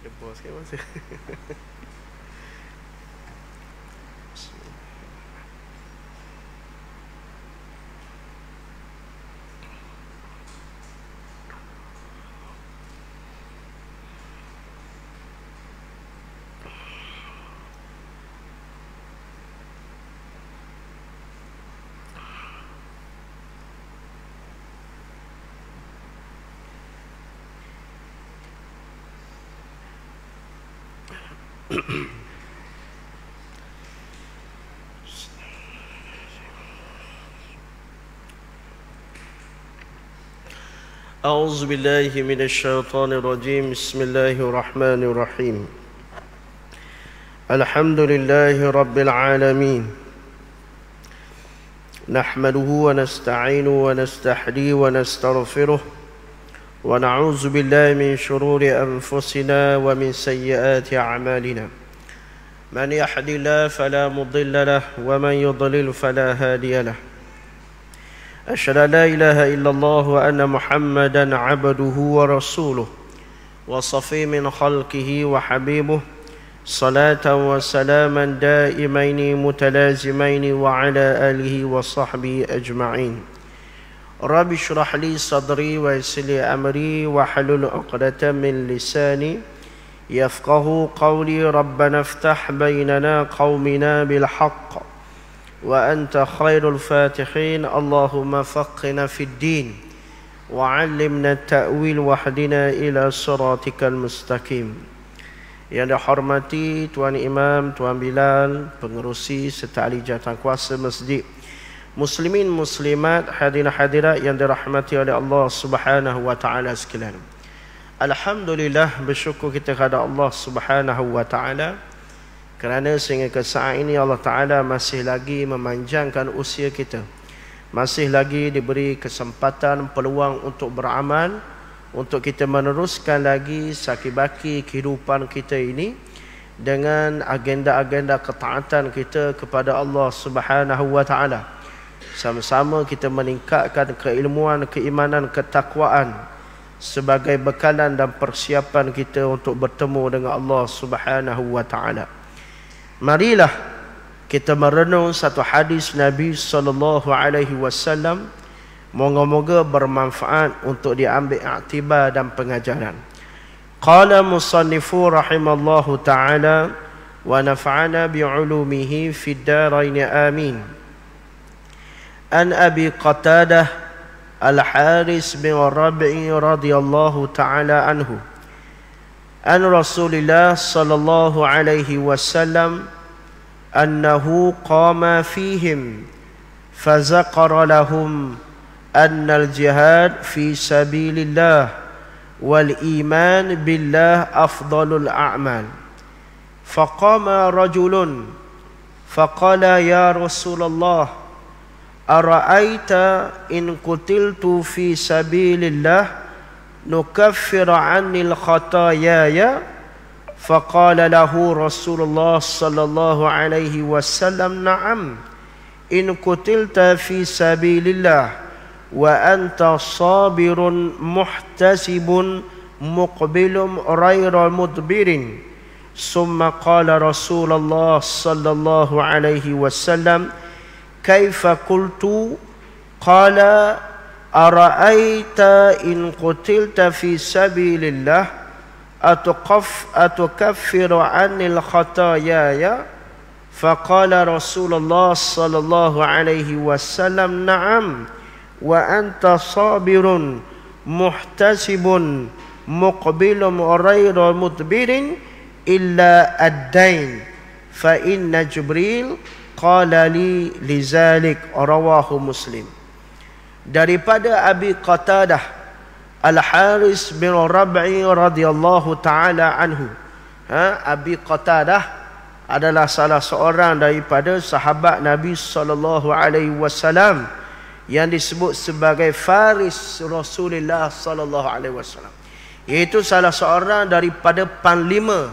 Dia pause kan masa. أعوذ بالله من الشيطان الرجيم بسم الله الرحمن الرحيم الحمد لله رب العالمين نحمده ونستعينه ونستهديه ونستغفره ونعوذ بالله من شرور أنفسنا ومن سيئات أعمالنا من يهد الله فلا مضل له ومن يضلل فلا هادي له أشهد أن لا إله إلا الله وأن محمدا عبده ورسوله وصفي من خلقه وحبيبه صلاة وسلاما دائمين متلازمين وعلى آله وصحبه أجمعين رب اشرح لي صدري ويسر لي أمري واحلل عقدة من لساني يفقه قولي ربنا افتح بيننا قومنا بالحق وأنت خير الفاتحين اللهم فقنا في الدين وعلمنا التأويل واهدنا إلى صراطك المستقيم. Yang dihormati Tuan Imam, Tuan Bilal, pengerusi serta ahli jawatankuasa masjid, muslimin muslimat, hadirin hadirat yang dirahmati oleh Allah Subhanahu wa taala sekalian. Alhamdulillah, bersyukur kita kepada Allah Subhanahu wa taala kerana sehingga ke saat ini Allah Ta'ala masih lagi memanjangkan usia kita. Masih lagi diberi kesempatan, peluang untuk beramal, untuk kita meneruskan lagi saki-baki kehidupan kita ini dengan agenda-agenda ketaatan kita kepada Allah Subhanahu wa Ta'ala. Sama-sama kita meningkatkan keilmuan, keimanan, ketakwaan sebagai bekalan dan persiapan kita untuk bertemu dengan Allah Subhanahu wa Ta'ala. Marilah kita merenung satu hadis Nabi sallallahu alaihi wasallam, moga-moga bermanfaat untuk diambil iktibar dan pengajaran. Qala musannifu rahimallahu taala wa nafa'ana bi'ulumihi fid darain amin. An Abi Qatadah Al-Haris bin Rabi'i radhiyallahu taala anhu an Rasulillah sallallahu alaihi wasallam annahu qama fihim fazaqara lahum annal jihad fi sabilillah wal iman billah afdalul a'mal faqama rajulun faqala ya Rasulullah ara'aita in qutiltu fi sabilillah نكفر عني الخطاياي فقال له رسول الله صلى الله عليه وسلم نعم إن قتلت في سبيل الله وأنت صابر محتسب مقبل غير مدبر ثم قال رسول الله صلى الله عليه وسلم كيف قلت قال أرأيت إن قتلت في سبيل الله أتكفر عني الخطاياي فقال رسول الله صلى الله عليه وسلم نعم وأنت صابر محتسب مقبل غير مدبر إلا الدين فإن جبريل قال لي لذلك رواه مسلم. Daripada Abi Qatadah Al-Haris bin Rabi'i radhiyallahu ta'ala anhu. Abi Qatadah adalah salah seorang daripada sahabat Nabi sallallahu alaihi wasallam yang disebut sebagai Faris Rasulullah sallallahu alaihi wasallam, iaitu salah seorang daripada panglima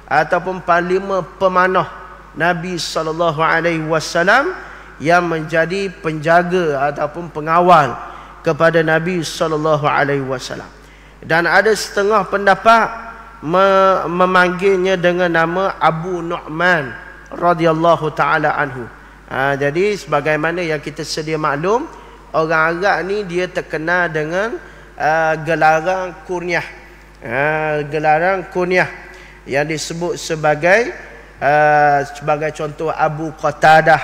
ataupun panglima pemanah Nabi sallallahu alaihi wasallam yang menjadi penjaga ataupun pengawal kepada Nabi sallallahu alaihi wasallam. Dan ada setengah pendapat memanggilnya dengan nama Abu Nu'man radhiyallahu taala anhu. Jadi sebagaimana yang kita sedia maklum, orang Arab ni dia terkenal dengan gelaran kunyah. Gelaran kunyah yang disebut sebagai contoh Abu Qatadah,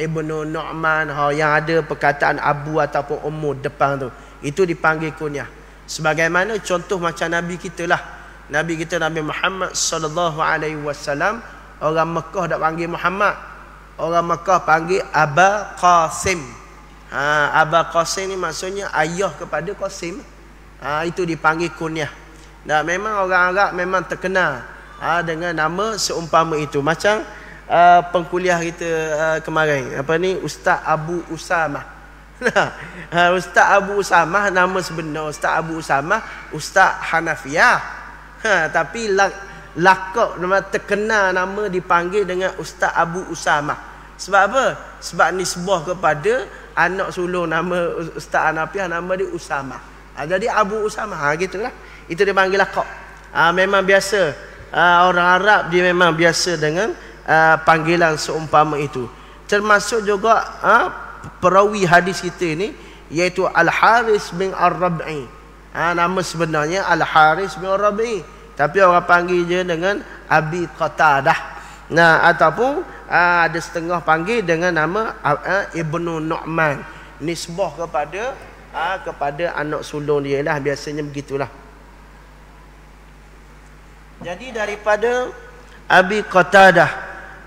Ibnu Nu'man, yang ada perkataan Abu ataupun Ummu depan tu, itu dipanggil kunyah. Sebagaimana contoh macam Nabi kita lah, Nabi kita Nabi Muhammad sallallahu alaihi wasallam, orang Mekah tak panggil Muhammad, orang Mekah panggil Aba Qasim. Aba Qasim ni maksudnya ayah kepada Qasim. Itu dipanggil kunyah. Dan memang orang Arab memang terkenal dengan nama seumpama itu. Macam pengkuliah kita kemarin, Ustaz Abu Usamah. Ustaz Abu Usamah, nama sebenar Ustaz Abu Usamah Ustaz Hanafiyah. Tapi lakab nama terkenal, nama dipanggil dengan Ustaz Abu Usamah. Sebab apa? Sebab nisbah kepada anak sulung nama Ustaz Hanafiyah, nama dia Usamah. Jadi Abu Usamah, gitulah. Itu dipanggil lakab. Memang biasa, orang Arab dia memang biasa dengan panggilan seumpama itu. Termasuk juga perawi hadis kita ini, iaitu Al-Haris bin Ar-Rabi'i. Nama sebenarnya Al-Haris bin Ar-Rabi'i, tapi orang panggil je dengan Abi Qatadah. Ataupun ada setengah panggil dengan nama Ibnu Nu'man, nisbah kepada anak sulung dia lah, biasanya begitulah. Jadi daripada Abi Qatadah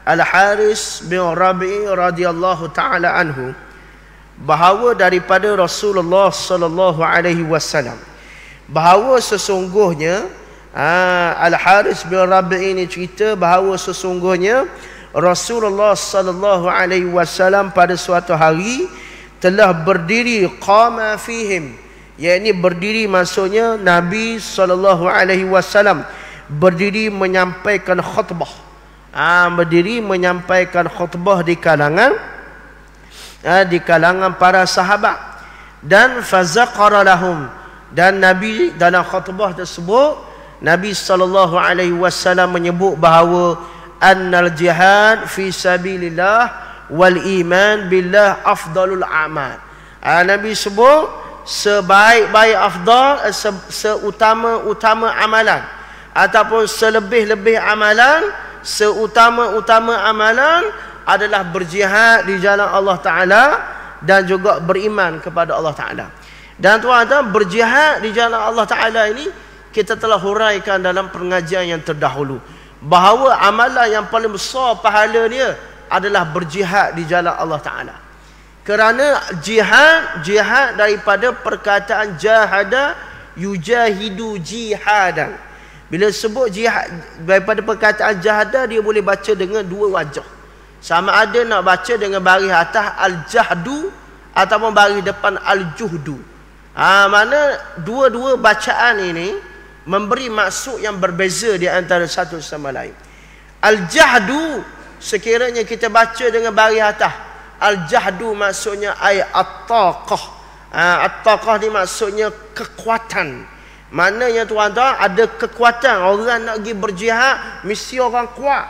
Al-Haris bin Rabi'i radhiyallahu taala anhu, bahawa daripada Rasulullah sallallahu alaihi wasallam, bahawa sesungguhnya Al-Haris bin Rabi'i ini cerita bahawa sesungguhnya Rasulullah sallallahu alaihi wasallam pada suatu hari telah berdiri, qama fihim, yakni berdiri maksudnya Nabi sallallahu alaihi wasallam berdiri menyampaikan khutbah. Berdiri menyampaikan khutbah di kalangan para sahabat. Dan fazaqara lahum, dan Nabi dalam khutbah tersebut Nabi sallallahu alaihi wasallam menyebut bahawa annal jihad fi sabilillah wal iman billah afdalul a'mal. Nabi sebut sebaik-baik afdal, seutama-utama amalan, ataupun selebih-lebih amalan, seutama-utama amalan adalah berjihad di jalan Allah Ta'ala dan juga beriman kepada Allah Ta'ala. Dan tuan-tuan, berjihad di jalan Allah Ta'ala ini kita telah huraikan dalam pengajian yang terdahulu, bahawa amalan yang paling besar pahala dia adalah berjihad di jalan Allah Ta'ala. Kerana jihad daripada perkataan jahada yujahidu jihadan. Bila sebut jihad daripada perkataan jahada, dia boleh baca dengan dua wajah. Sama ada nak baca dengan baris atas al-jahdu ataupun baris depan al-juhdu. Mana dua-dua bacaan ini memberi maksud yang berbeza di antara satu sama lain. Al-jahdu sekiranya kita baca dengan baris atas, al-jahdu maksudnya ay at-taqah. At-taqah ni maksudnya kekuatan. Maknanya tuan-tuan, ada kekuatan. Orang nak pergi berjihad, mesti orang kuat,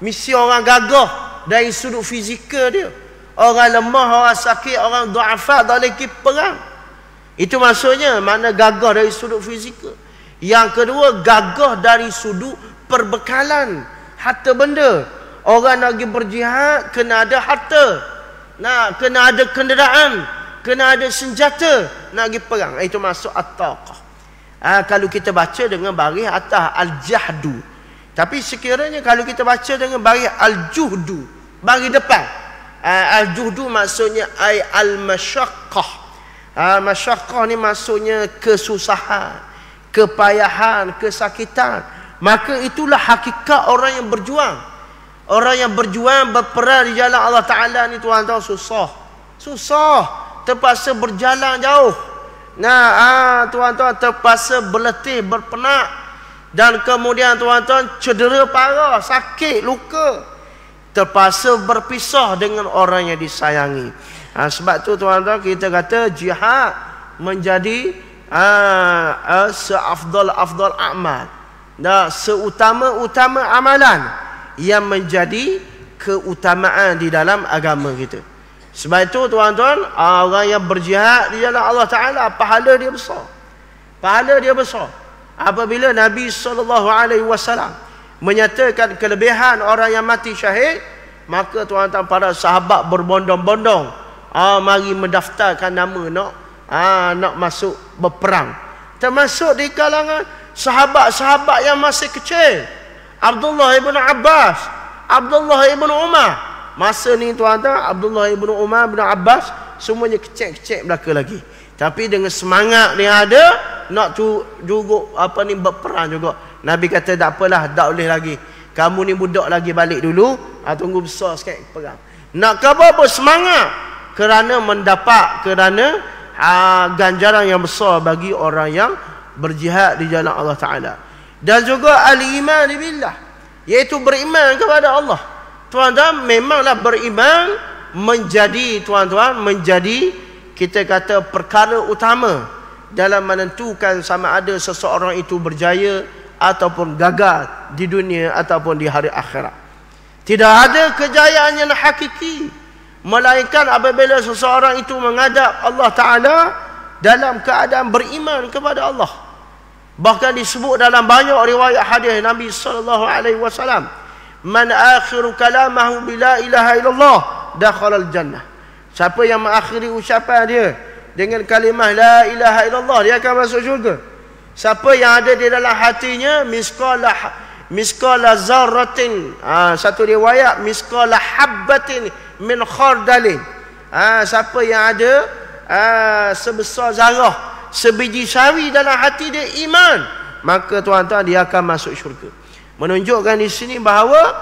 mesti orang gagah dari sudut fizikal dia. Orang lemah, orang sakit, orang du'afa tak boleh pergi perang. Itu maksudnya, mana gagah dari sudut fizikal. Yang kedua, gagah dari sudut perbekalan, harta benda. Orang nak pergi berjihad, kena ada harta, kena ada kenderaan, kena ada senjata nak pergi perang. Itu maksud at-taqah. Kalau kita baca dengan baris atas al-jahdu. Tapi sekiranya kalau kita baca dengan baris al-juhdu, baris depan, al-juhdu maksudnya ay al-masyaqqah. Masyaqqah ni maksudnya kesusahan, kepayahan, kesakitan. Maka itulah hakikat orang yang berjuang. Orang yang berjuang berperang di jalan Allah Ta'ala ni tuan-tuan susah. Terpaksa berjalan jauh. Tuan-tuan terpaksa berletih, berpenat, dan kemudian tuan-tuan cedera parah, sakit, luka, terpaksa berpisah dengan orang yang disayangi. Sebab tu tuan-tuan kita kata jihad menjadi seafdal amal. Nah, seutama-utama amalan yang menjadi keutamaan di dalam agama kita. Sebab itu tuan-tuan, orang yang berjihad di jalan Allah Ta'ala, pahala dia besar. Pahala dia besar. Apabila Nabi SAW menyatakan kelebihan orang yang mati syahid, maka tuan-tuan para sahabat berbondong-bondong, mari mendaftarkan nama nak masuk berperang. Termasuk di kalangan sahabat-sahabat yang masih kecil, Abdullah ibn Abbas, Abdullah ibn Umar. Masa ni tuan-tuan, Abdullah ibn Umar, ibn Abbas, semuanya kecil-kecil belaka lagi. Tapi dengan semangat dia ada, nak juga berperang juga. Nabi kata tak apalah, tak boleh lagi. Kamu ni budak lagi, balik dulu. Tunggu besar sikit perang. Nak khabar bersemangat kerana mendapat ganjaran yang besar bagi orang yang berjihad di jalan Allah Ta'ala. Dan juga al-iman billah, iaitu beriman kepada Allah. Tuan-tuan, memanglah beriman menjadi kita kata perkara utama dalam menentukan sama ada seseorang itu berjaya ataupun gagal di dunia ataupun di hari akhirat. Tidak ada kejayaan yang hakiki melainkan apabila seseorang itu menghadap Allah Ta'ala dalam keadaan beriman kepada Allah. Bahkan disebut dalam banyak riwayat hadis Nabi SAW, man akhiru kalamahu bila ilaha illallah dakhala al-jannah. Siapa yang mengakhiri ucapan dia dengan kalimah la ilaha illallah, dia akan masuk syurga. Siapa yang ada di dalam hatinya misqala zarratin, satu riwayat misqala habbatin min khardalin, siapa yang ada sebesar zarah, sebiji sawi dalam hati dia iman, maka tuan-tuan dia akan masuk syurga. Menunjukkan di sini bahawa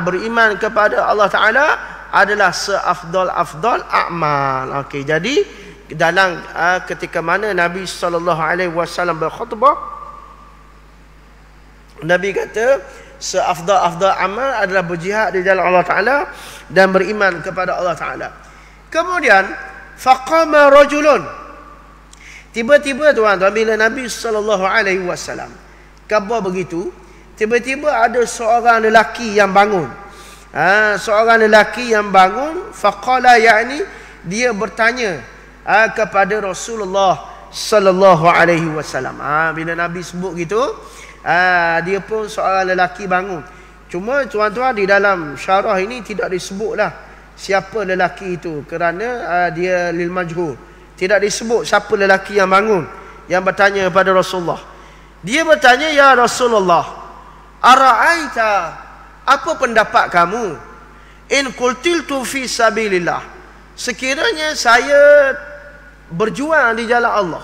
beriman kepada Allah Ta'ala adalah seafdal-afdal amal. Okey, jadi dalam ketika mana Nabi SAW berkhutbah, Nabi kata seafdal-afdal amal adalah berjihad di jalan Allah Ta'ala dan beriman kepada Allah Ta'ala. Kemudian faqama rajulun, tiba-tiba tuan-tuan, bila Nabi SAW khabar begitu, tiba-tiba ada seorang lelaki yang bangun. Seorang lelaki yang bangun, faqala, yakni dia bertanya kepada Rasulullah sallallahu alaihi wasallam. Bila Nabi sebut gitu, dia pun seorang lelaki bangun. Cuma tuan-tuan, di dalam syarah ini tidak disebutlah siapa lelaki itu kerana dia lil majhul. Tidak disebut siapa lelaki yang bangun yang bertanya kepada Rasulullah. Dia bertanya, ya Rasulullah, ara'aita, apa pendapat kamu, in qultiltu fi sabilillah, sekiranya saya berjuang di jalan Allah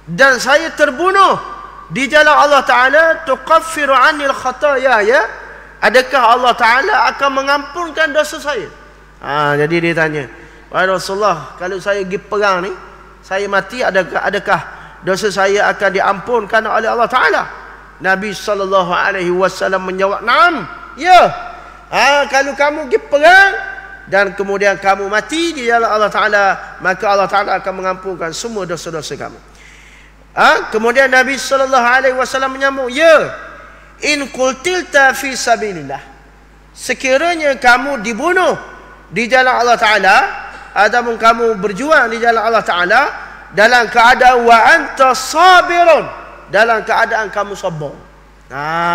dan saya terbunuh di jalan Allah Ta'ala, tuqaffiru anil khataya, ya, adakah Allah Ta'ala akan mengampunkan dosa saya? Jadi dia tanya, wahai Rasulullah, kalau saya pergi perang ni, saya mati, adakah dosa saya akan diampunkan oleh Allah Ta'ala? Nabi SAW menjawab, naam, ya. Kalau kamu pergi perang dan kemudian kamu mati di jalan Allah Ta'ala, maka Allah Ta'ala akan mengampunkan semua dosa-dosa kamu. Kemudian Nabi SAW menyambung, ya, in qultilta fi sabilillah, sekiranya kamu dibunuh di jalan Allah Ta'ala ataupun kamu berjuang di jalan Allah Ta'ala dalam keadaan wa anta sabirun, dalam keadaan kamu sabar.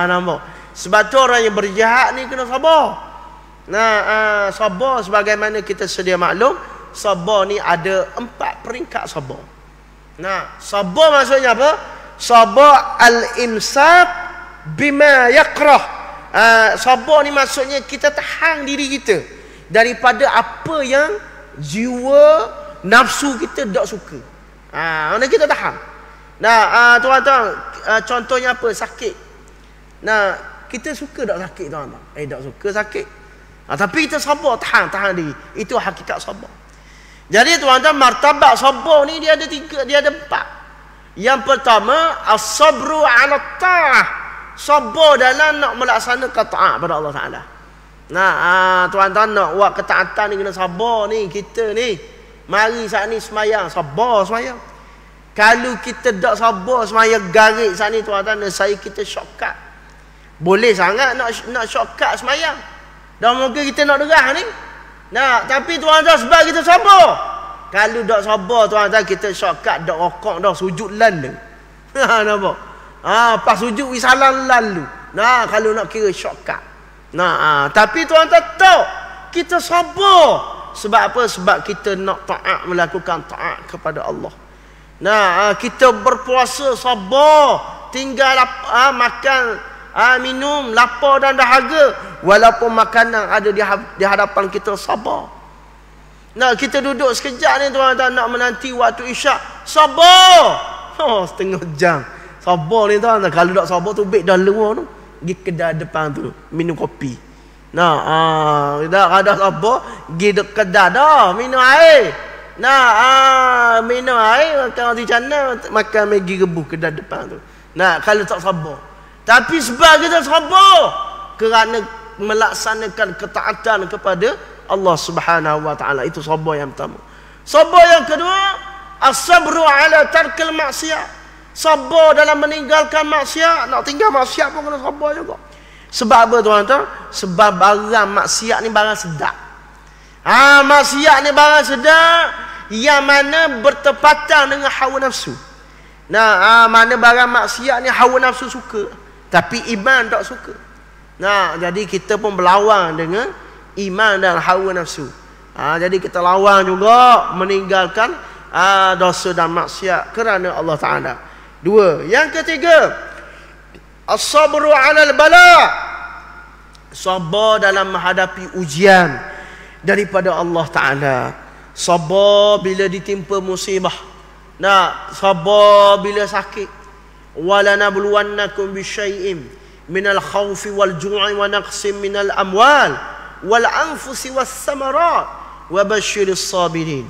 Nampak? Sebab tu orang yang berjihad ni kena sabar. Sabar sebagaimana kita sedia maklum, sabar ni ada 4 peringkat sabar. Sabar maksudnya apa? Sabar al-imsak bima yakrah. Sabar ni maksudnya kita tahan diri kita daripada apa yang jiwa nafsu kita tak suka. Mana kita tahan. Tuan-tuan, contohnya apa? Sakit. Kita suka tak sakit, tuan-tuan? Tak suka sakit. Tapi kita sabar, tahan diri. Itu hakikat sabar. Jadi tuan-tuan, martabat sabar ni dia ada 3, dia ada 4. Yang pertama, as-sabru 'ala ta'ah. Sabar dalam nak melaksanakan taat pada Allah Ta'ala. Tuan-tuan, nak buat ketaatan ni kena sabar ni. Kita ni mari saat ni semayang, sabar semayang. Kalau kita tak sabar semaya garik saat ni tuan-tuan, saya kita shortcut. Boleh sangat nak shortcut semayang. Dah mungkin kita nak derah ni. Nah, tapi tuan-tuan sebab kita sabar. Kalau tak sabar tuan-tuan, kita shortcut dak rokok dah sujud lalu. Nampak? Pas sujud wisalan lalu. Nah, kalau nak kira shortcut. Nah, tapi tuan-tuan tahu kita sabar. Sebab apa? Sebab kita nak taat, melakukan taat kepada Allah. Nah, kita berpuasa sabar, tinggal makan, minum, lapar dan dahaga, walaupun makanan ada di hadapan kita, sabar. Nah, kita duduk sekejap ni tuan-tuan nak menanti waktu isyak, sabar. Setengah jam. Sabar ni tuan-tuan. Kalau tak sabar tu baik dah luar tu. Pergi kedai depan tu minum kopi. Nah, dah ada sabar, pergi kedai dah minum air. Nah, minum air, makan roti canai, makan Maggi rebus kedai depan tu. Nah, kalau tak sabar. Tapi sebab kita sabar kerana melaksanakan ketaatan kepada Allah Subhanahu wa taala, itu sabar yang pertama. Sabar yang kedua, as-sabru ala tarkil maksiat. Sabar dalam meninggalkan maksiat. Nak tinggal maksiat pun kena sabar juga. Sebab apa tuan-tuan? Sebab barang maksiat ni barang sedap. Maksiat ni barang sedap yang mana bertepatan dengan hawa nafsu. Nah, mana barang maksiat ni hawa nafsu suka, tapi iman tak suka. Nah, jadi kita pun berlawan dengan iman dan hawa nafsu. Jadi kita lawan juga meninggalkan dosa dan maksiat kerana Allah Ta'ala. Dua. Yang ketiga, as-sabru 'alal bala. Sabar dalam menghadapi ujian daripada Allah Ta'ala. Sabar bila ditimpa musibah. Nah, sabar bila sakit. Walanabluwannakum bisyai'in minal khawfi wal ju'i wa naqsim minal amwal wal anfusi was samarat wa basyiris sabirin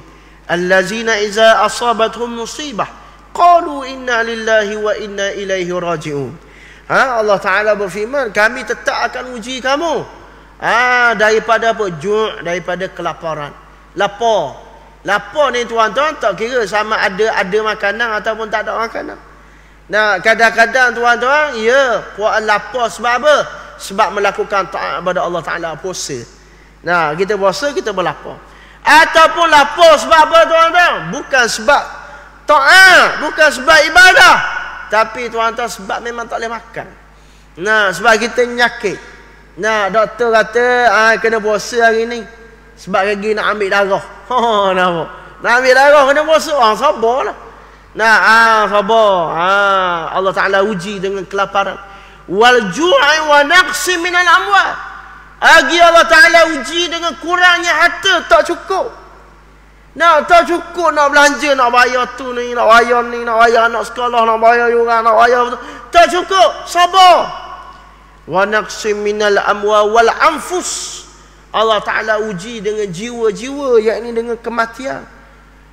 allazina idza asabathum musibah qalu inna lillahi wa inna ilaihi raji'un. Allah Ta'ala berfirman, kami tetap akan uji kamu daripada apa? Ju', daripada kelaparan. Lapar ni tuan-tuan tak kira sama ada makanan ataupun tak ada makanan. Nah, kadang-kadang tuan-tuan, puan lapar sebab apa? Sebab melakukan taat kepada Allah Ta'ala, puasa. Nah, kita puasa, kita berlapar. Ataupun lapar sebab apa tuan-tuan? Bukan sebab taat, bukan sebab ibadah, tapi tuan-tuan sebab memang tak boleh makan. Nah, sebab kita nyakit. Nah, doktor kata kena puasa hari ni sebab lagi nak ambil darah. Nampak? Nak ambil darah kena puasa. Sabarlah. Nah, sabar. Allah Ta'ala uji dengan kelaparan. Wal ju'i wa naqsi minal amwal. Lagi Allah Ta'ala uji dengan kurangnya harta, tak cukup. Nah, tak cukup nak belanja, nak bayar tu ni, nak bayar ni, nak bayar anak sekolah, nak bayar orang, nak bayar betul. Tak cukup. Sabar. Wa naqsi minal amwal wal anfus. Allah Ta'ala uji dengan jiwa-jiwa, yakni dengan kematian.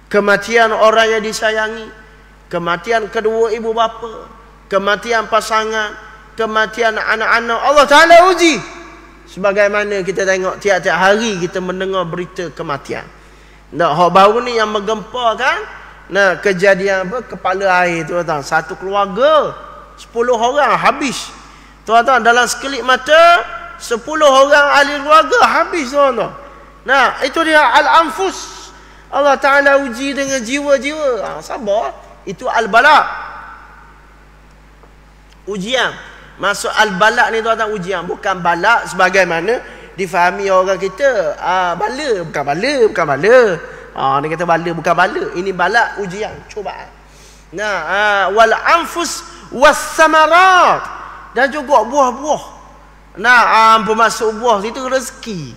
Kematian orang yang disayangi, kematian kedua ibu bapa, kematian pasangan, kematian anak-anak. Allah Ta'ala uji. Sebagaimana kita tengok tiap-tiap hari kita mendengar berita kematian. Nah, hak baru ni yang menggemparkan, nah, kejadian apa? Kepala air tuan-tuan. Satu keluarga 10 orang habis. Tuan-tuan, dalam sekelip mata 10 orang ahli keluarga habis tuan-tuan. Nah, itu dia al-anfus. Allah Ta'ala uji dengan jiwa-jiwa. Sabar. Itu al-bala. Ujian. Maksud al-bala ni tuan-tuan, ujian. Bukan bala sebagaimana difahami orang kita. Bala. Bukan bala. Bukan bala. Dia kata bala. Bukan bala. Ini bala, ujian. Cubaan. Nah, wal-anfus was-samarat. Dan juga buah-buah. Nah, bermasuk buah itu rezeki.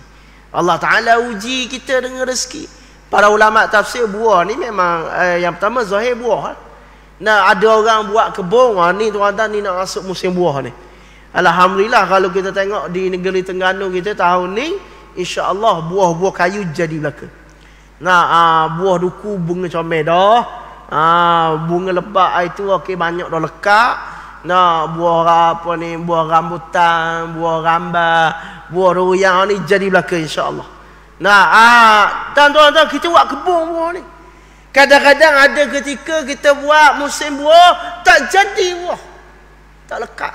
Allah Ta'ala uji kita dengan rezeki. Para ulama tafsir buah ni memang yang pertama zahir buah. Nah, ada orang buat kebun, ni tuan-tuan, ni nak masuk musim buah ni. Alhamdulillah kalau kita tengok di negeri Terengganu kita tahun ni, insya-Allah buah-buah kayu jadi belaka. Nah, buah duku, bunga comel dah. Bunga lebak itu okey banyak dah lekat. Nah, buah apa ni, buah rambutan, buah rambah, buah royang ni jadi belaka insya-Allah. Nah, tuan-tuan kita buat kebun buah ni. Kadang-kadang ada ketika kita buat musim buah, tak jadi buah. Tak lekat.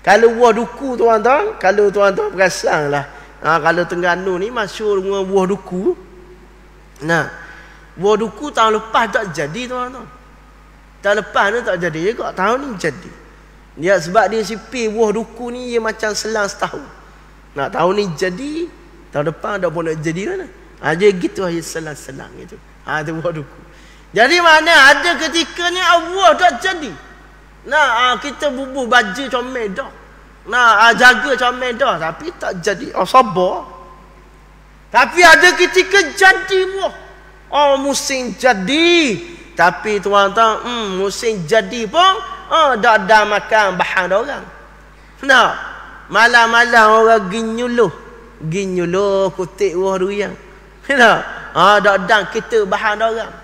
Kalau buah duku tuan-tuan, kalau tuan-tuan perasanlah, kalau Terengganu ni masyhur dengan buah duku. Nah, buah duku tahun lepas tak jadi tuan-tuan. Tahun lepas ni tak jadi juga, tahun ni jadi. Dia sebab dia sipir buah duku ni dia macam selang setahun. Nah, tahun ni jadi, tahun depan dah pun nak jadi mana? Dia gitu aja selang-selang gitu. Tu buah duku. Jadi mana ada ketika ni buah tak jadi. Nah, kita bubuh baju comel dah. Nah, jaga comel dah tapi tak jadi. Sabar. Tapi ada ketika jadi buah. Musim jadi. Tapi tuan-tuan, musim jadi pun dah ada makan bahan orang. Nah, malam-malam orang ginyuluh kutik buah durian. Nah, dah ada kita bahan orang.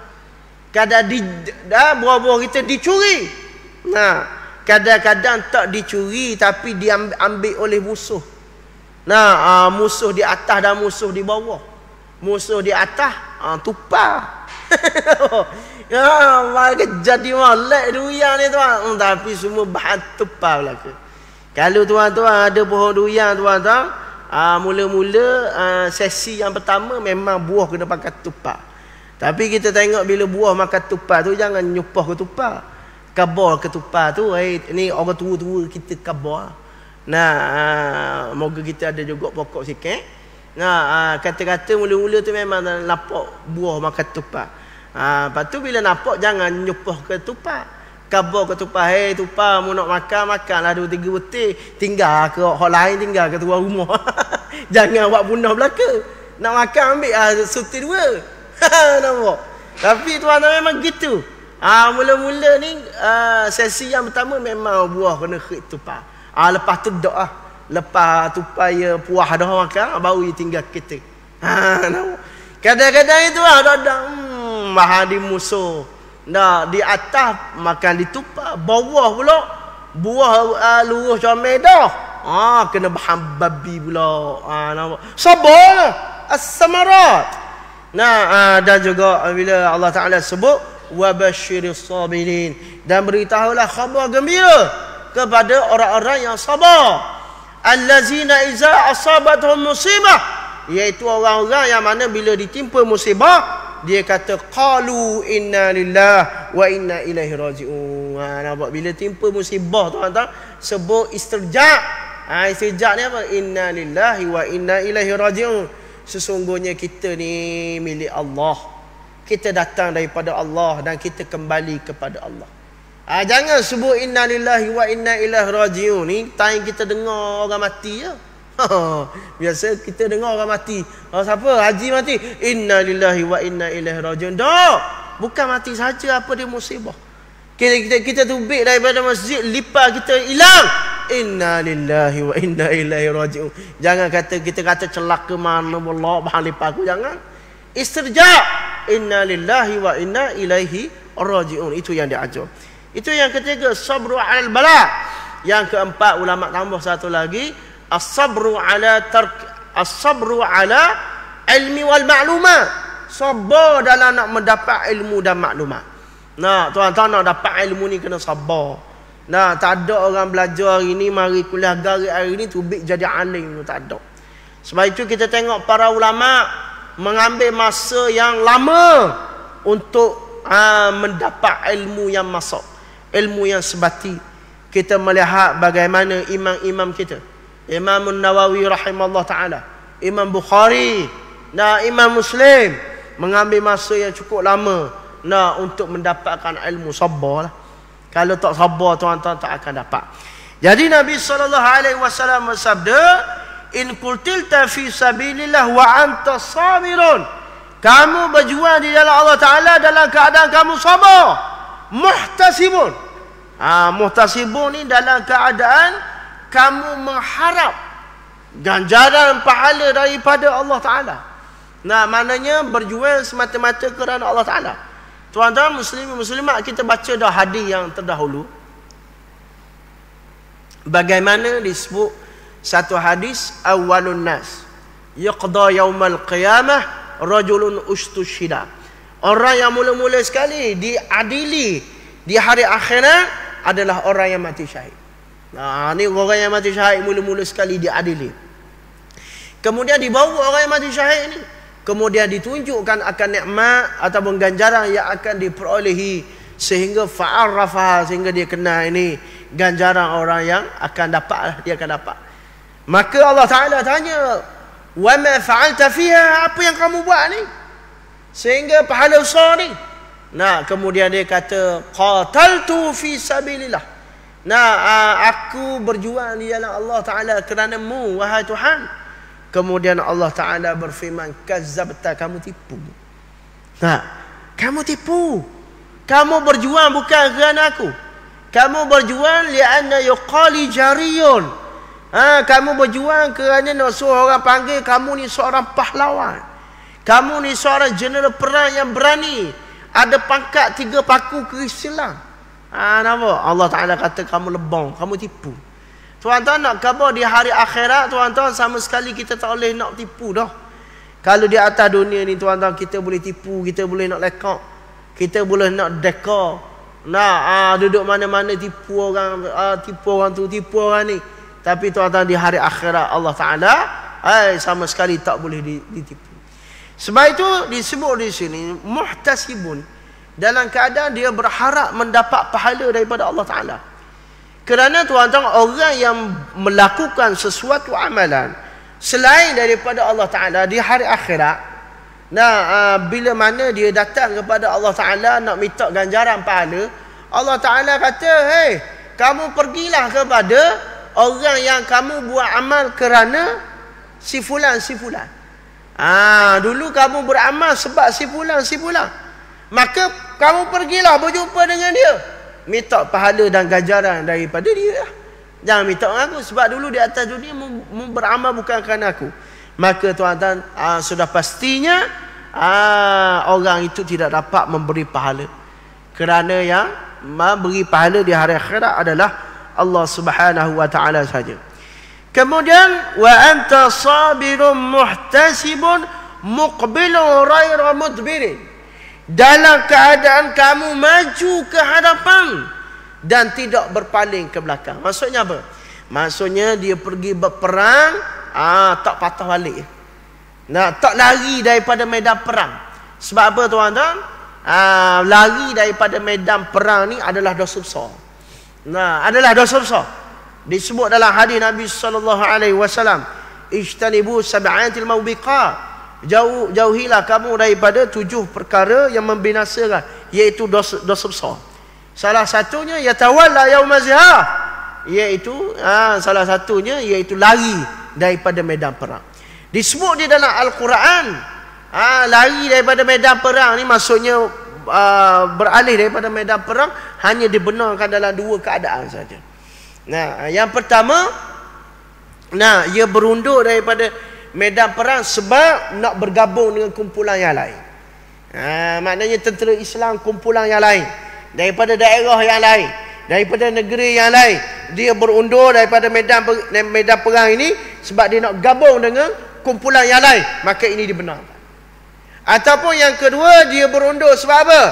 Kadang buah-buah kita dicuri. Nah, kadang-kadang tak dicuri tapi diambil oleh musuh. Nah, musuh di atas dan musuh di bawah. Musuh di atas tupai. Jadi malak durian ni tuan. Tapi semua bahan tupai belaka. Kalau tuan-tuan ada pohon durian tuan-tuan, mula-mula sesi yang pertama memang buah kena pakai tupai. Tapi kita tengok bila buah makan tupai tu jangan nyupah ke tupai. Kabar ke tupai tu, ni orang tua-tua kita kabar. Nah, moga kita ada juga pokok sikit. Nah, kata-kata mula-mula tu memang nampak buah makan tupai. Lepas tu bila nampak jangan nyupah ke tupai. Kabar ke tupai, tupai mu nak makanlah 2-3 butir, tinggal ke orang lain, tinggal ke tuan rumah. Jangan buat punah belaka. Nak makan ambil suti 2. Nampak? Tapi tuan-tuan memang gitu. Mula-mula ni sesi yang pertama memang buah kena khid tupai. Lepas tu doa. Lepas tupai puas dah makan, baru dia tinggal kita. Nampak? Kadang-kadang itu ada bahan di musuh. Nah, di atas makan di tupai, bawah pula buah luruh comel dah. Kena bahan babi pula. Nampak? Sabarlah. As-samarat. Nah, dan juga bila Allah Ta'ala sebut wabasyiris sabirin, dan beritahulah khabar gembira kepada orang-orang yang sabar, allazina iza asabatuhum musibah, iaitu orang-orang yang mana bila ditimpa musibah dia kata qalu inna lillahi wa inna ilaihi raji'un. Nampak bila timpa musibah tuan-tuan sebut istirja'. Istirja' ni apa? Inna lillahi wa inna ilaihi raji'un. Sesungguhnya kita ni milik Allah. Kita datang daripada Allah dan kita kembali kepada Allah. Jangan sebut inna lillahi wa inna ilaihi raji'un ni time kita dengar orang mati je. Biasa kita dengar orang mati. Siapa? Haji mati. Inna lillahi wa inna ilaihi raji'un. Tak. Bukan mati saja, apa dia musibah. Kita tubik daripada masjid, lipat kita hilang. Inna lillahi wa inna ilaihi raji'un. Jangan kita kata celaka mana Allah bahan lipat aku, jangan. Istirja'. Inna lillahi wa inna ilaihi raji'un. Itu yang diajar. Itu yang ketiga, sabru 'alal bala. Yang keempat ulama tambah satu lagi, as-sabru 'ala ilmi wal ma'lumat. Sabar dalam nak mendapat ilmu dan maklumat. Nah, tuan-tuan nak dapat ilmu ni kena sabar. Nah, tak ada orang belajar hari ni mari kuliah garik hari ni tubik jadi alim, tak ada. Sebab itu kita tengok para ulama mengambil masa yang lama untuk mendapat ilmu yang masuk, ilmu yang sebati. Kita melihat bagaimana imam-imam kita, Imam Nawawi rahimahullah ta'ala, Imam Bukhari, Imam Muslim, mengambil masa yang cukup lama untuk mendapatkan ilmu. Sabarlah. Kalau tak sabar tuan-tuan tak akan dapat. Jadi Nabi SAW bersabda, in qultilta fi sabilillah wa anta sabirun. Kamu berjuang di dalam Allah Ta'ala dalam keadaan kamu sabar. Muhtasibun. Muhtasibun ni dalam keadaan kamu mengharap ganjaran pahala daripada Allah Ta'ala. Nah, maknanya berjuang semata-mata kerana Allah Ta'ala. Tuan-tuan muslimat, kita baca dah hadis yang terdahulu. Bagaimana disebut satu hadis, awwalun nas yaqda yaumal qiyamah rajulun ustushida. Orang yang mula-mula sekali diadili di hari akhirat adalah orang yang mati syahid. Nah, ni orang yang mati syahid mula-mula sekali diadili. Kemudian dibawa orang yang mati syahid ni, kemudian ditunjukkan akan nikmat ataupun ganjaran yang akan diperolehi sehingga fa'arrafa, sehingga dia kenal ini ganjaran orang yang akan dapat, dia akan dapat. Maka Allah Ta'ala tanya, wa ma fa'alta fiha, apa yang kamu buat ni sehingga pahala besar ni? Nah, kemudian dia kata, qataltu fi sabilillah. Nah, aku berjuang di jalan Allah Ta'ala kerana-Mu, wahai Tuhan. Kemudian Allah Ta'ala berfirman, kazzabta, kamu tipu. Nah, kamu tipu. Kamu berjuang bukan kerana aku. Kamu berjuang li'anna yuqali jariyun. Kamu berjuang kerana nak suruh orang panggil kamu ni seorang pahlawan. Kamu ni seorang jeneral perang yang berani. Ada pangkat 3 paku keris-selang. Nampak? Allah Ta'ala kata kamu lebong, kamu tipu. Tuan-tuan nak khabar di hari akhirat, tuan-tuan sama sekali kita tak boleh nak tipu dah. Kalau di atas dunia ni tuan-tuan kita boleh tipu, kita boleh nak lekak, kita boleh nak dekor. Nak duduk mana-mana tipu orang, tu, tipu orang ni. Tapi tuan-tuan di hari akhirat Allah Ta'ala sama sekali tak boleh ditipu. Sebab itu disebut di sini muhtasibun, dalam keadaan dia berharap mendapat pahala daripada Allah Ta'ala. Kerana tuan-tuan, orang yang melakukan sesuatu amalan selain daripada Allah Ta'ala di hari akhirat, bila mana dia datang kepada Allah Ta'ala nak minta ganjaran pahala, Allah Ta'ala kata, hei, kamu pergilah kepada orang yang kamu buat amal kerana si fulan. Dulu kamu beramal sebab si fulan. Maka kamu pergilah berjumpa dengan dia, minta pahala dan ganjaran daripada dia. Jangan minta dengan aku, sebab dulu di atas dunia beramal bukan kerana aku. Maka tuan-tuan, sudah pastinya orang itu tidak dapat memberi pahala. Kerana yang memberi pahala di hari akhirat adalah Allah Subhanahu wa Ta'ala saja. Kemudian wa anta sabirun muhtasibun muqbilun ghairu mudbirin, dalam keadaan kamu maju ke hadapan dan tidak berpaling ke belakang. Maksudnya apa? Maksudnya dia pergi berperang, tak patah balik. Tak lari daripada medan perang. Sebab apa tuan-tuan? Lari daripada medan perang ni adalah dosa besar. Adalah dosa besar. Disebut dalam hadis Nabi SAW, ijtanibu sab'atil mawbiqat, jauhilah kamu daripada 7 perkara yang membinasakan, iaitu dosa besar. Salah satunya yatawalla yaumazha, iaitu salah satunya iaitu lari daripada medan perang. Disebut di dalam Al-Quran, lari daripada medan perang ni maksudnya beralih daripada medan perang hanya dibenarkan dalam 2 keadaan saja. Yang pertama, ia berundur daripada medan perang sebab nak bergabung dengan kumpulan yang lain. Maknanya tentera Islam kumpulan yang lain, daripada daerah yang lain, daripada negeri yang lain, dia berundur daripada medan perang ini sebab dia nak gabung dengan kumpulan yang lain, maka ini dibenarkan. Ataupun yang kedua, dia berundur sebab apa?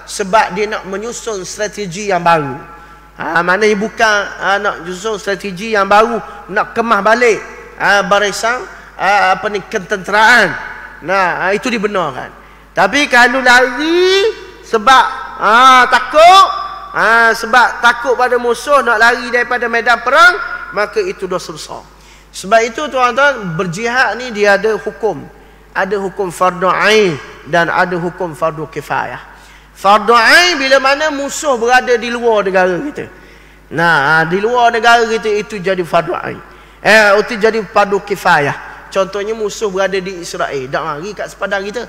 Sebab dia nak menyusun strategi yang baru. Maknanya bukan nak menyusun strategi yang baru, nak kemah balik barisan ketenteraan. Itu dibenarkan. Tapi kalau lari sebab takut, sebab takut pada musuh, nak lari daripada medan perang, maka itu dosa besar. Sebab itu tuan-tuan, berjihad ni dia ada hukum. Ada hukum fardu ain dan ada hukum fardu kifayah. Fardu ain bila mana musuh berada di luar negara kita. Di luar negara kita itu jadi fardu ain. Itu jadi fardu kifayah. Contohnya musuh berada di Israel, tak mari kat sepadan kita.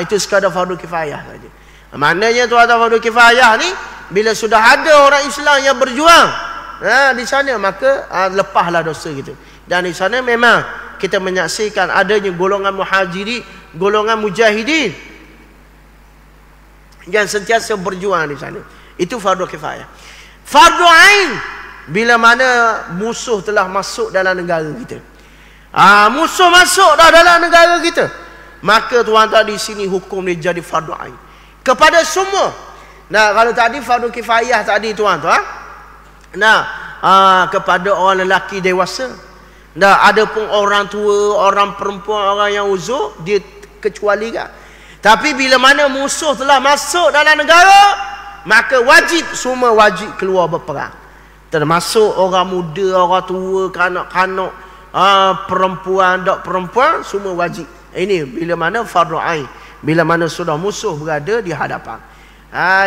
Itu sekadar fardu kifayah saja. Maknanya tuan-tuan, fardu kifayah ni bila sudah ada orang Islam yang berjuang di sana, maka lepaslah dosa kita. Dan di sana memang kita menyaksikan adanya golongan muhajirin, golongan mujahidin yang sentiasa berjuang di sana. Itu fardu kifayah. Fardu ain bila mana musuh telah masuk dalam negara kita. Musuh masuk dah dalam negara kita, maka tuan-tuan di sini hukum dia jadi fardu ain. kepada semua. Nah, kalau tadi fardu kifayah tadi tuan-tuan. Nah, kepada orang lelaki dewasa. Nah, ada pun orang tua, orang perempuan, orang yang uzur, dia kecualikan. Tapi bila mana musuh telah masuk dalam negara, maka wajib, semua wajib keluar berperang. Termasuk orang muda, orang tua, kanak-kanak, perempuan, perempuan, semua wajib. Ini bila mana fardu ain, bila mana sudah musuh berada di hadapan.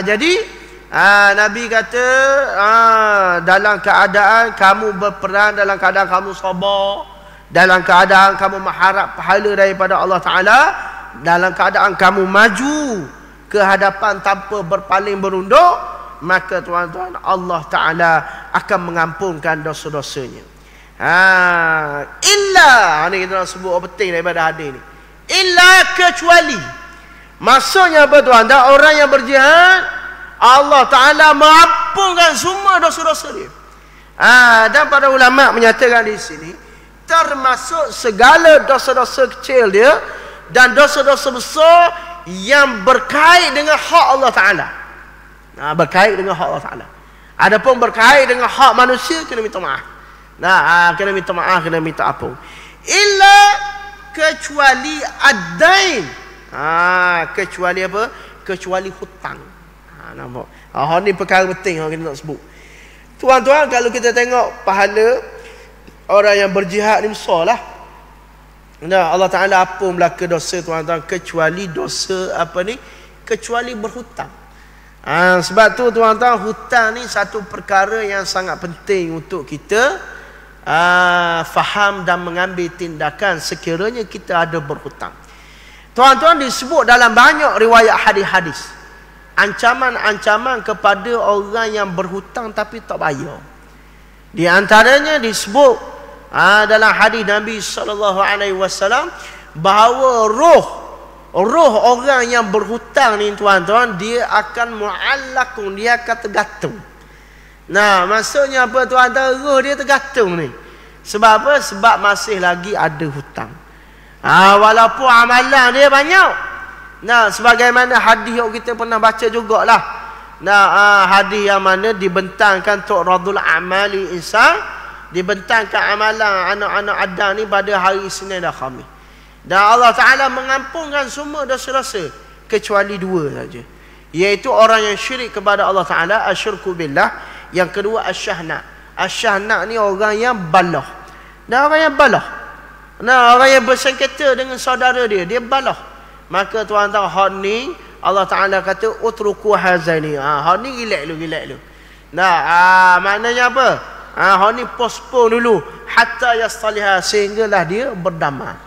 Jadi Nabi kata dalam keadaan kamu berperang, dalam keadaan kamu sabar, dalam keadaan kamu mengharap pahala daripada Allah Ta'ala, dalam keadaan kamu maju ke hadapan tanpa berpaling berunduk, maka tuan-tuan, Allah Ta'ala akan mengampunkan dosa-dosanya. Illa, ni kita nak sebut apa penting daripada hadis ni. Illa, kecuali. Maksudnya apa tuan-tuan? Orang yang berjihad, Allah Ta'ala mengampunkan semua dosa-dosa dia. Dan para ulama menyatakan di sini, termasuk segala dosa-dosa kecil dia dan dosa-dosa besar yang berkait dengan hak Allah Ta'ala. Berkait dengan hak Allah Ta'ala. Adapun berkait dengan hak manusia, kena minta maaf. Kena minta maaf, kena minta ampun. Illa, kecuali ad-dain. Kecuali apa? Kecuali hutang. Nampak? Ini perkara penting yang kita nak sebut. Tuan-tuan, kalau kita tengok pahala orang yang berjihad ni besar lah. Allah Ta'ala ampun belaka dosa tuan-tuan, kecuali dosa apa ni? Kecuali berhutang. Sebab tu tuan-tuan, hutang ni satu perkara yang sangat penting untuk kita faham dan mengambil tindakan sekiranya kita ada berhutang. Tuan-tuan, disebut dalam banyak riwayat hadis-hadis ancaman-ancaman kepada orang yang berhutang tapi tak bayar. Di antaranya disebut dalam hadis Nabi SAW bahawa roh orang yang berhutang ni tuan-tuan, dia akan mu'allakun, dia akan tergantung. Maksudnya apa tuan-tuan? Roh dia tergantung ni. Sebab apa? Sebab masih lagi ada hutang. Walaupun amalan dia banyak. Sebagaimana hadis yang kita pernah baca jugalah. Hadis yang mana dibentangkan tu'radul amali insan, dibentangkan amalan anak-anak Adam ni pada hari Isnin dan Khamis. Dan Allah Ta'ala mengampunkan semua dosa-dosa kecuali dua saja, iaitu orang yang syirik kepada Allah Ta'ala, asyirku billah. Yang kedua, asyahna. Asyahna ni orang yang balah. Dan orang yang balah, orang yang bersengketa dengan saudara dia balah. Maka tuan-tuan, hak ni Allah Ta'ala kata utruku hazani. Hak ni relax lu. Maknanya apa? Hak ni postpone dulu hatta yastaliha, sehinggalah dia berdamai.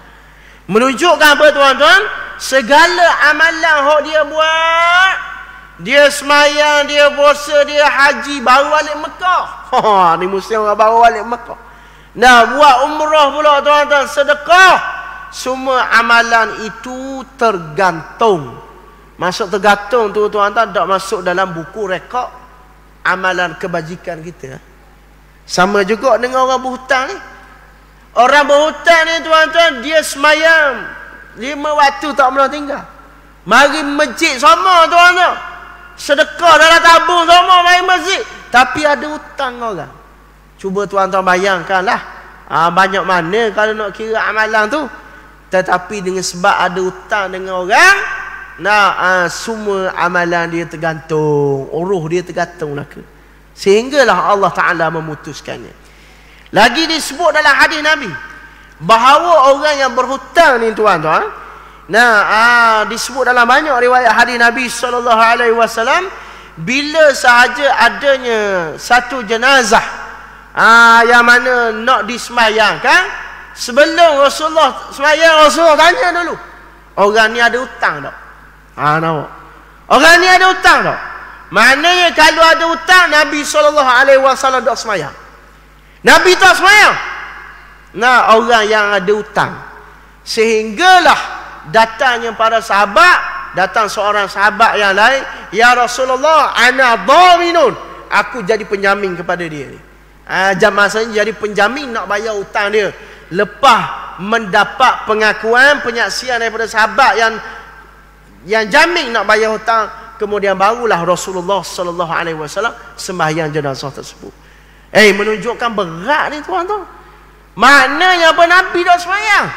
Menunjukkan apa tuan-tuan? Segala amalan hak dia buat, dia semayang, dia puasa, dia haji, baru balik Mekah. Ni musim orang baru balik Mekah. Buat umrah pula tuan-tuan, sedekah. Semua amalan itu tergantung. Masuk tergantung tu tuan-tuan, tak masuk dalam buku rekod amalan kebajikan kita. Sama juga dengan orang berhutang ni. Orang berhutang ni tuan-tuan, dia semayang 5 waktu tak pernah tinggal. Mari masjid sama tuan-tuan, sedekah dalam tabung sama, mari masjid, tapi ada hutang orang. Cuba tuan-tuan bayangkanlah, banyak mana kalau nak kira amalan tu. Tetapi dengan sebab ada hutang dengan orang, semua amalan dia tergantung, roh dia tergantung laka. Sehinggalah Allah Ta'ala memutuskannya. Lagi disebut dalam hadis Nabi bahawa orang yang berhutang ni tuan-tuan, disebut dalam banyak riwayat hadis Nabi SAW, bila sahaja adanya satu jenazah yang mana nak disemayangkan, sebelum Rasulullah semayang, Rasulullah tanya dulu, orang ni ada hutang tak? Orang ni ada hutang tak? Maknanya kalau ada hutang, Nabi SAW tak semayang. Nabi tak semayang. Orang yang ada hutang. Sehinggalah datangnya para sahabat, datang seorang sahabat yang lain, ya Rasulullah, ana dhaminun, aku jadi penjamin kepada dia ni. Masanya jadi penjamin nak bayar hutang dia. Lepas mendapat pengakuan, penyaksian daripada sahabat yang yang jamin nak bayar hutang, kemudian barulah Rasulullah sallallahu alaihi wasallam sembahyang jenazah tersebut. Menunjukkan berat ni tuan-tuan. Maknanya apa? Nabi dak sembahyang.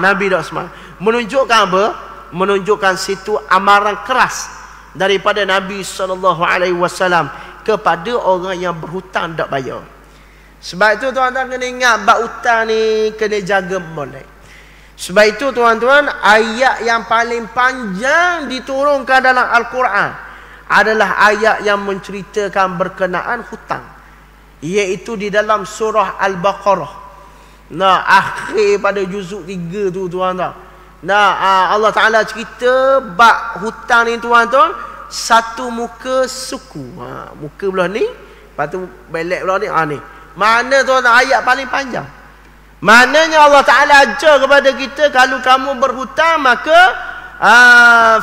Nabi dak sembahyang. Menunjukkan apa? Menunjukkan situ amaran keras daripada Nabi sallallahu alaihi wasallam kepada orang yang berhutang tak bayar. Sebab itu tuan-tuan kena ingat bab hutang ni kena jaga molek. Sebab itu tuan-tuan, ayat yang paling panjang diturunkan dalam Al-Quran adalah ayat yang menceritakan berkenaan hutang, iaitu di dalam surah Al-Baqarah. Akhir pada juzuk 3 tu tuan-tuan. Allah Ta'ala cerita bab hutang ni tuan-tuan, satu muka suku. Muka belah ni, lepas tu belak belah ni. Mana tuan-tuan ayat paling panjang? Maknanya Allah Ta'ala ajar kepada kita, kalau kamu berhutang maka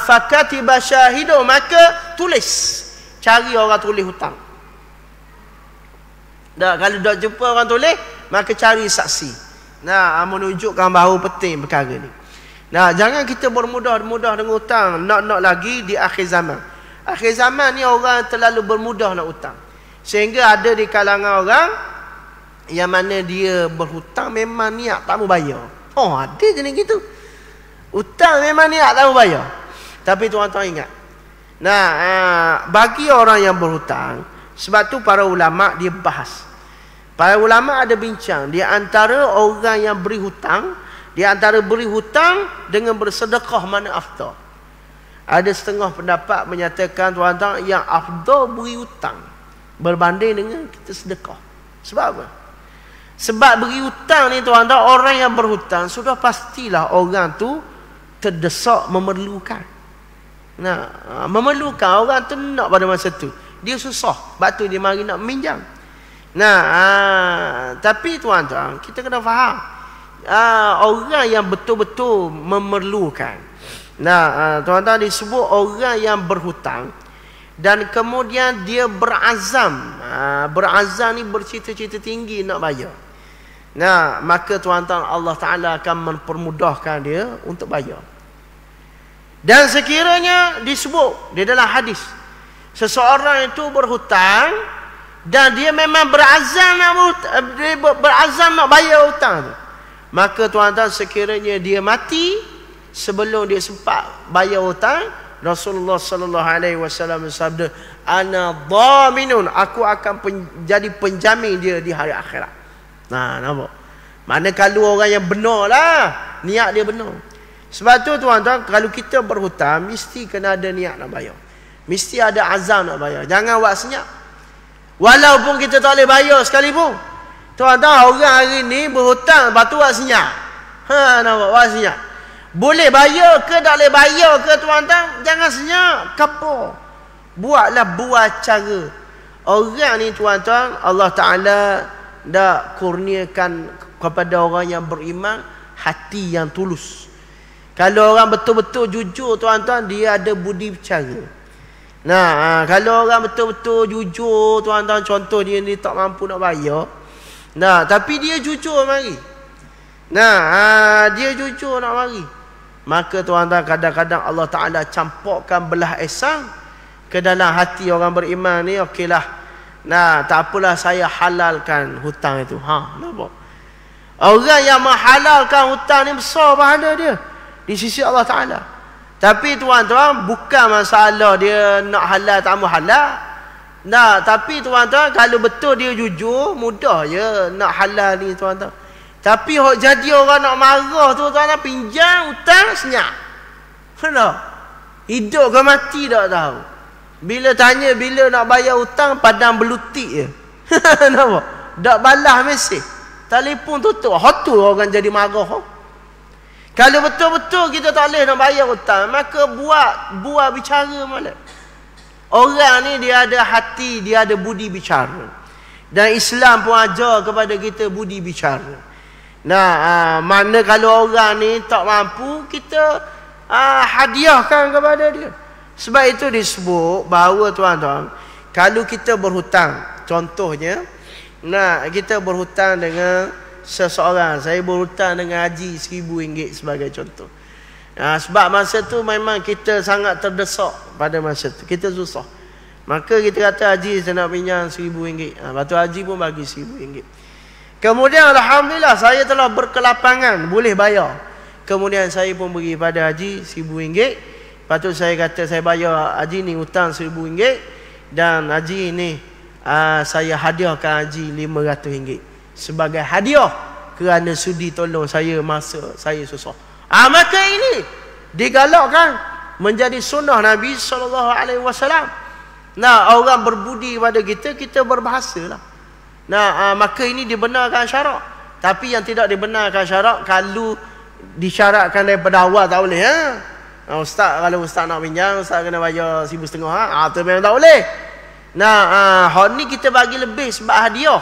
fakatiba syahidu, maka tulis, cari orang tulis hutang. Kalau tak jumpa orang tulis, maka cari saksi. Menunjukkan bahawa penting perkara ni. Jangan kita bermudah-mudah dengan hutang. Nak lagi di akhir zaman. Akhir zaman ni orang terlalu bermudah nak hutang, sehingga ada di kalangan orang yang mana dia berhutang memang niat tak mau bayar. Ada jenis gitu. Hutang memang niat tak mau bayar. Tapi tuan-tuan ingat, bagi orang yang berhutang, sebab tu para ulama dia bahas. Para ulama ada bincang di antara orang yang beri hutang, di antara beri hutang dengan bersedekah mana afdal. Ada setengah pendapat menyatakan tuan-tuan yang afdal beri hutang berbanding dengan kita sedekah. Sebab apa? Sebab beri hutang ni tuan-tuan, orang yang berhutang sudah pastilah orang tu terdesak, memerlukan. Memerlukan, orang tu nak pada masa tu. Dia susah, sebab tu dia mari nak meminjam. Tapi tuan-tuan, kita kena faham, orang yang betul-betul memerlukan. Tuan-tuan, disebut orang yang berhutang dan kemudian dia berazam. Berazam ni bercita-cita tinggi nak bayar. Maka tuan-tuan, Allah Ta'ala akan mempermudahkan dia untuk bayar. Dan sekiranya disebut di dalam hadis, seseorang itu berhutang dan dia memang berazam nak bayar hutang tu, maka tuan-tuan, sekiranya dia mati sebelum dia sempat bayar hutang, Rasulullah sallallahu alaihi wasallam bersabda, ana dhaminun, aku akan jadi penjamin dia di hari akhirat. Nampak? Mana kalau orang yang benar lah, niat dia benar. Sebab tu tuan-tuan, kalau kita berhutang, mesti kena ada niat nak bayar. Mesti ada azam nak bayar. Jangan buat senyap. Walaupun kita tak boleh bayar sekalipun. Tuan-tuan, orang hari ni berhutang, lepas tu buat senyap. Nampak? Buat senyap. Boleh bayar ke tak boleh bayar ke tuan-tuan, jangan senyap. Kapur. Buatlah buat cara. Orang ni tuan-tuan, Allah Ta'ala dah kurniakan kepada orang yang beriman hati yang tulus. Kalau orang betul-betul jujur tuan-tuan, dia ada budi bicara. Kalau orang betul-betul jujur tuan-tuan, contoh dia ni tak mampu nak bayar, tapi dia jujur mari. Dia jujur nak mari, maka tuan-tuan, kadang-kadang Allah Ta'ala campurkan belah ihsan ke dalam hati orang beriman ni. Okeylah, tak apalah, saya halalkan hutang itu. Nampak? Orang yang menghalalkan hutang ni besar pahala dia di sisi Allah Ta'ala. Tapi tuan-tuan, bukan masalah dia nak halal tak mau halal. Tapi tuan-tuan, kalau betul dia jujur, mudah je nak halal ni tuan-tuan. Tapi hok jadi orang nak marah tu tuan-tuan, pinjam hutang senyap. Hidup ke mati tak tahu. Bila tanya bila nak bayar hutang, padang belutik je. Nampak? Tak balas mesej. Telefon tutup. Hotu orang jadi marah. Kalau betul-betul kita tak boleh nak bayar hutang, maka buat bicara malam. Orang ni dia ada hati, dia ada budi bicara. Dan Islam pun ajar kepada kita budi bicara. Mana kalau orang ni tak mampu, kita hadiahkan kepada dia. Sebab itu disebut bahawa tuan-tuan, kalau kita berhutang, contohnya, kita berhutang dengan seseorang. Saya berhutang dengan Haji RM1,000 sebagai contoh. Sebab masa tu memang kita sangat terdesak pada masa tu. Kita susah. Maka kita kata haji saya nak pinjam RM1,000. Lepas tu haji pun bagi RM1,000. Kemudian alhamdulillah saya telah berkelapangan boleh bayar. Kemudian saya pun beri pada haji RM1,000. Lepas tu saya kata saya bayar haji ni hutang RM1,000 dan haji ni saya hadiahkan haji RM500 sebagai hadiah kerana sudi tolong saya masa saya susah. Maka ini digalakkan menjadi sunnah Nabi SAW. Orang berbudi pada kita, kita berbahasa lah. Maka ini dibenarkan syarak. Tapi yang tidak dibenarkan syarak, kalau disyaratkan daripada awal tak boleh. Ustaz, kalau ustaz nak pinjam, ustaz kena bayar RM1,500. Tu memang tak boleh. Hal ni kita bagi lebih sebab hadiah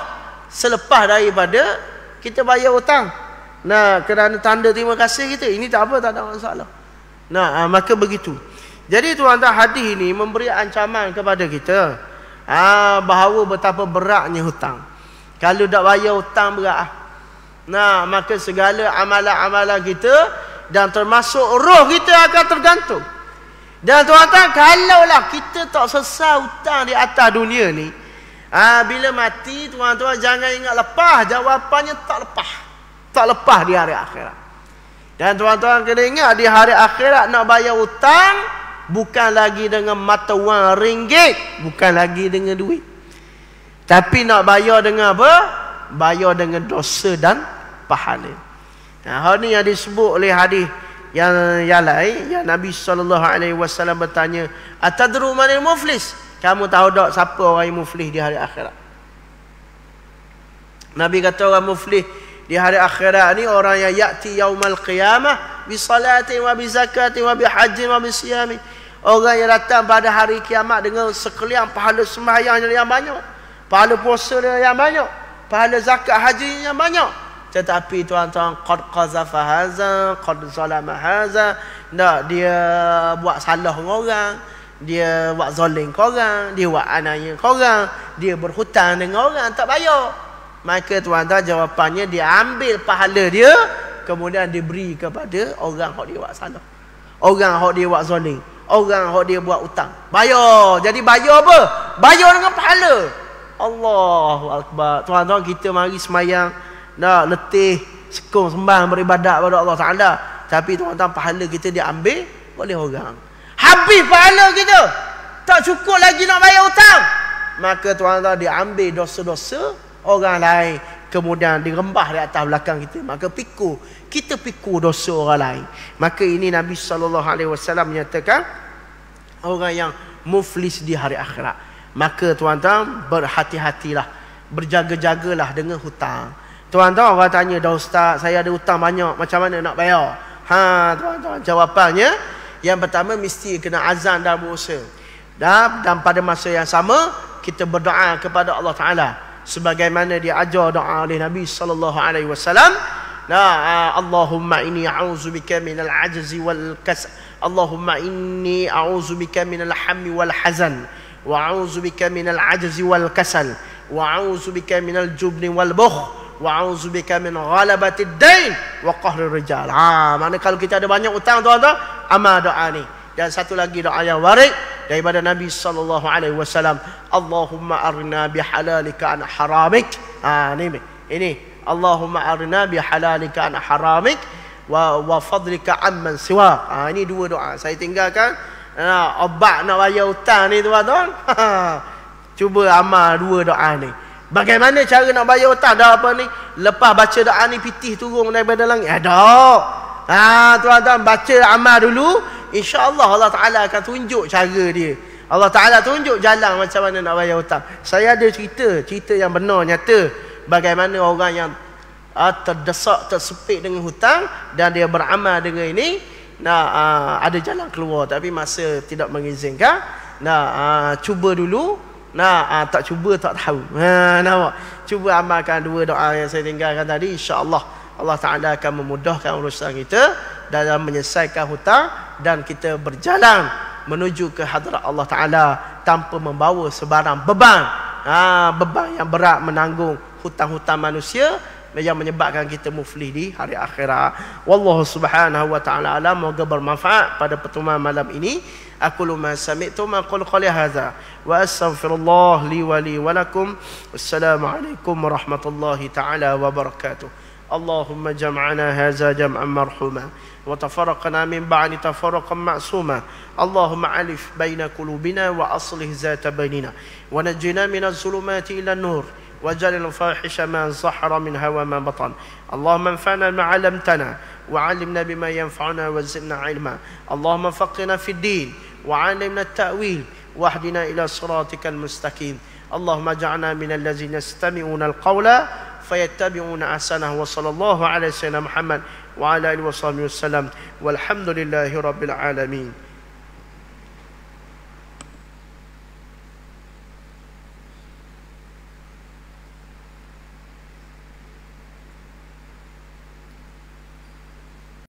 selepas daripada kita bayar hutang. Kerana tanda terima kasih kita. Ini tak apa, tak ada masalah. Maka begitu. Jadi tuan-tuan, hadis ini memberi ancaman kepada kita bahawa betapa beratnya hutang. Kalau tak bayar hutang berat. Maka segala amalan-amalan kita dan termasuk roh kita akan tergantung. Dan tuan-tuan, kalaulah kita tak selesai hutang di atas dunia ni, bila mati tuan-tuan jangan ingat lepas. Jawapannya tak lepas. Tak lepas di hari akhirat. Dan tuan-tuan kena ingat, di hari akhirat nak bayar hutang bukan lagi dengan mata wang ringgit, bukan lagi dengan duit. Tapi nak bayar dengan apa? Bayar dengan dosa dan pahala. Hal ni yang disebut oleh hadis yang lain, yang Nabi SAW bertanya, atadru manil muflis? Kamu tahu tak siapa orang yang muflis di hari akhirat? Nabi kata orang muflis di hari akhirat ni orang yang ya'ti yaumal qiyamah bi salati wa bi zakati wa bi haji wa bi siyami. Orang yang datang pada hari kiamat dengan sekalian pahala sembahyang yang banyak, pahala puasa yang banyak, pahala zakat haji yang banyak. Tetapi tuan-tuan, qad qazafa haza, qad zalama haza, dia buat salah orang, dia buat zalim korang, dia buat anaya korang, dia berhutang dengan orang tak bayar. Maka tuan-tuan, jawapannya dia ambil pahala dia, kemudian diberi kepada orang yang dia buat salah, orang yang dia buat zalim, orang yang dia buat hutang. Bayar. Jadi bayar apa? Bayar dengan pahala. Allahu Akbar. Tuan-tuan, kita mari semayang, letih, sekung sembang beribadat kepada Allah Ta'ala, tapi tuan-tuan, pahala kita diambil oleh orang. Habis pahala kita, tak cukup lagi nak bayar hutang. Maka tuan-tuan, diambil dosa-dosa orang lain, kemudian dirembah di atas belakang kita. Maka kita pikul dosa orang lain. Maka ini Nabi SAW menyatakan orang yang muflis di hari akhirat. Maka tuan-tuan, berhati-hatilah, berjaga-jagalah dengan hutang. Tuan-tuan, orang tanya, dah ustaz, saya ada hutang banyak, macam mana nak bayar? Tuan-tuan, jawapannya yang pertama, mesti kena azam dan berusaha. Dan pada masa yang sama, kita berdoa kepada Allah Ta'ala sebagaimana diajar doa oleh Nabi SAW. Allahumma inni a'udzubika minal ajzi wal kasal, Allahumma inni a'udzubika minal hammi wal hazan, wa a'udzubika minal ajzi wal kasal, wa a'udzubika minal jubni wal bukhl, wa a'udzubika min ghalabatid dain wa qahrir rijal. Mana kalau kita ada banyak hutang tuan-tuan, amal doa ni. Dan satu lagi doa yang warid daripada Nabi SAW, Allahumma arina bihalalika an haramik. Ini Allahumma arina bihalalika an haramik wa fadlika amman siwa. Ini dua doa. Saya tinggalkan obat nak bayar hutang ni tuan-tuan. Cuba amal dua doa ni. Bagaimana cara nak bayar hutang? Dah apa ni? Lepas baca doa ni, pitih turun daripada langit. Tuan-tuan, baca amal dulu. InsyaAllah Allah Ta'ala akan tunjuk cara dia. Allah Ta'ala tunjuk jalan macam mana nak bayar hutang. Saya ada cerita yang benar, nyata, bagaimana orang yang terdesak, tersepit dengan hutang dan dia beramal dengan ini, ada jalan keluar. Tapi masa tidak mengizinkan. Cuba dulu. Tak cuba tak tahu. Nampak? Cuba amalkan dua doa yang saya tinggalkan tadi. InsyaAllah Allah Ta'ala akan memudahkan urusan kita dalam menyelesaikan hutang, dan kita berjalan menuju ke hadrat Allah Ta'ala tanpa membawa sebarang beban. Beban yang berat menanggung hutang-hutang manusia. yang menyebabkan kita muflih di hari akhirat. Wallahu subhanahu wa ta'ala alam. Moga bermanfaat pada pertemuan malam ini. Aqulu ma sami'tu ma qul qali hadza wa astaghfirullah li wa lakum. Wassalamualaikum warahmatullahi ta'ala wabarakatuh. Allahumma jam'ana hadza jam'an marhuma وتفرقنا من بعد تفرقا معصوما اللهم ألف بين قلوبنا وأصلح ذات بيننا ونجنا من الظلمات إلى النور واجعل الفاحش ما ظهر منها وما بطن اللهم انفعنا ما علمتنا وعلمنا بما ينفعنا وزدنا علما اللهم فقنا في الدين وعلمنا التأويل واهدنا إلى صراطك المستقيم اللهم اجعلنا من الذين يستمعون القول فيتبعون أحسنه وصلى الله على سيدنا محمد وعلى آله وصحبه وسلم والحمد لله رب العالمين.